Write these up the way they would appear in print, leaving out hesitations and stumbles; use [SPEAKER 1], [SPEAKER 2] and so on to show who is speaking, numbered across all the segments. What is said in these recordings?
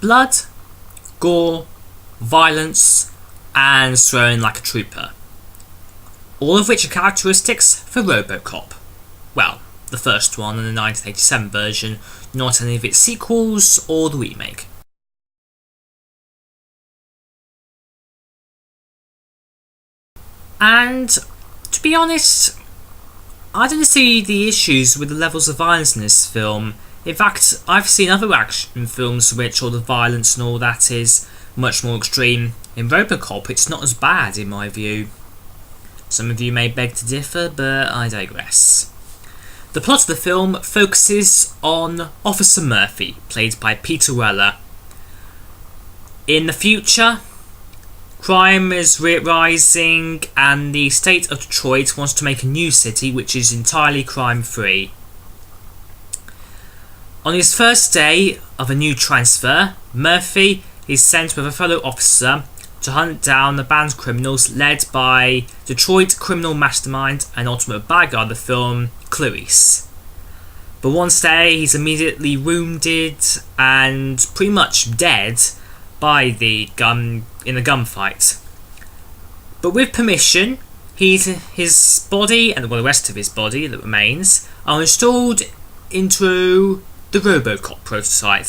[SPEAKER 1] blood, gore, violence, and swearing like a trooper. All of which are characteristics for Robocop. Well, the first one in the 1987 version, not any of its sequels or the remake. And, to be honest, I don't see the issues with the levels of violence in this film. In fact, I've seen other action films which all the violence and all that is much more extreme. In Robocop, it's not as bad in my view. Some of you may beg to differ, but I digress. The plot of the film focuses on Officer Murphy, played by Peter Weller. In the future, crime is rising and the state of Detroit wants to make a new city which is entirely crime-free. On his first day of a new transfer, Murphy is sent with a fellow officer to hunt down the band criminals led by Detroit criminal mastermind and ultimate bad guy of the film, Clarice. But one day he's immediately wounded and pretty much dead by the gun in a gunfight. But with permission, his body and the rest of his body that remains are installed into the Robocop prototype,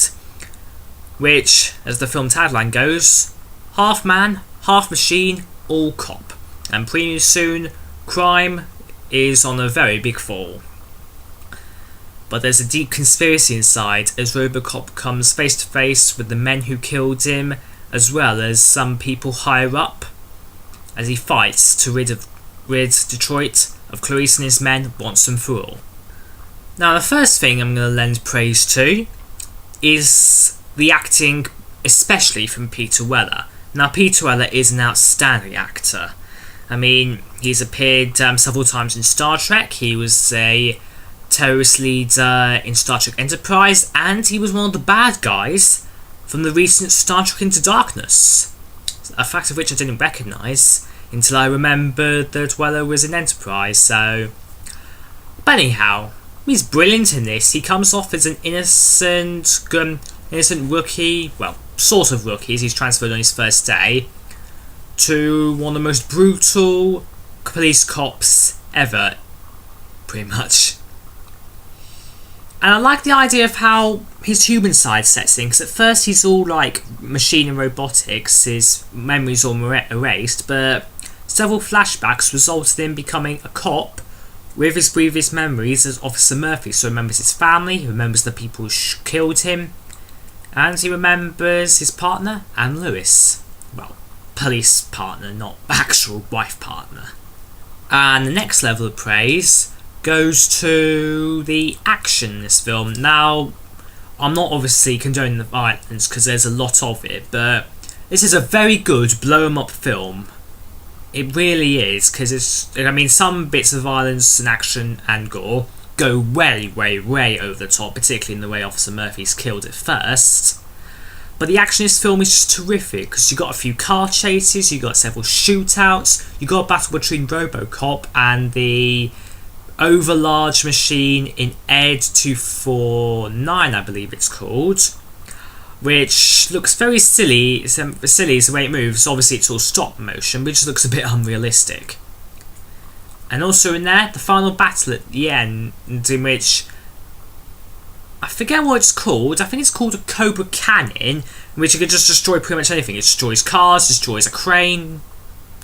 [SPEAKER 1] which, as the film tagline goes, half man, half machine, all cop. And pretty soon, crime is on a very big fall. But there's a deep conspiracy inside as Robocop comes face to face with the men who killed him, as well as some people higher up, as he fights to rid Detroit of Clarice and his men once and for all. Now, the first thing I'm going to lend praise to is the acting, especially from Peter Weller. Now, Peter Weller is an outstanding actor. I mean, he's appeared several times in Star Trek. He was a terrorist leader in Star Trek Enterprise, and he was one of the bad guys from the recent Star Trek Into Darkness. A fact of which I didn't recognise until I remembered that Weller was in Enterprise, so... But anyhow, he's brilliant in this. He comes off as an innocent rookie, well, sort of rookie, as he's transferred on his first day, to one of the most brutal police cops ever, pretty much. And I like the idea of how his human side sets in, because at first he's all like machine and robotics, his memory's all erased, but several flashbacks resulted in becoming a cop with his previous memories as Officer Murphy. So he remembers his family, he remembers the people who killed him, and he remembers his partner, Anne Lewis. Well, police partner, not actual wife partner. And the next level of praise goes to the action in this film. Now, I'm not obviously condoning the violence because there's a lot of it, but this is a very good blow-em-up film. It really is, because some bits of violence and action and gore go way, way, way over the top, particularly in the way Officer Murphy's killed at first. But the action in this film is just terrific, because you got a few car chases, you got several shootouts, you got a battle between Robocop and the overlarge machine in Ed 249, I believe it's called, which looks very silly as the way it moves. Obviously it's all stop motion, but it just looks a bit unrealistic. And also in there, the final battle at the end, in which I forget what it's called. I think it's called a Cobra Cannon, in which you can just destroy pretty much anything. It destroys cars, destroys a crane,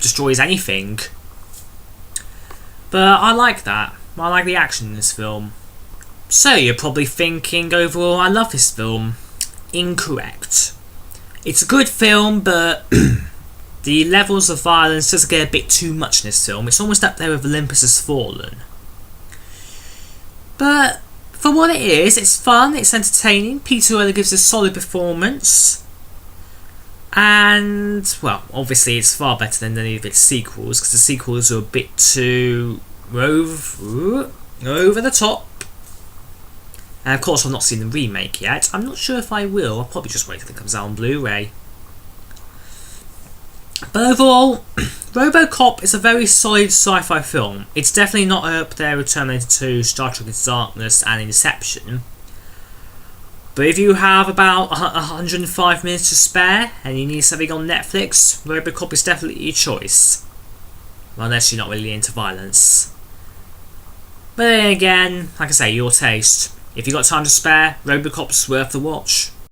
[SPEAKER 1] destroys anything. But I like that. I like the action in this film. So you're probably thinking, overall, I love this film. Incorrect. It's a good film, but the levels of violence does get a bit too much in this film. It's almost up there with Olympus Has Fallen. But for what it is, it's fun, it's entertaining. Peter Weller gives a solid performance. And, well, obviously it's far better than any of its sequels, because the sequels are a bit too over the top. And of course I've not seen the remake yet. I'm not sure if I will. I'll probably just wait till it comes out on Blu-ray. But overall, Robocop is a very solid sci-fi film. It's definitely not up there with Terminator 2, Star Trek Into Darkness and Inception. But if you have about 105 minutes to spare and you need something on Netflix, Robocop is definitely your choice. Unless you're not really into violence. But then again, like I say, your taste. If you've got time to spare, Robocop's worth the watch.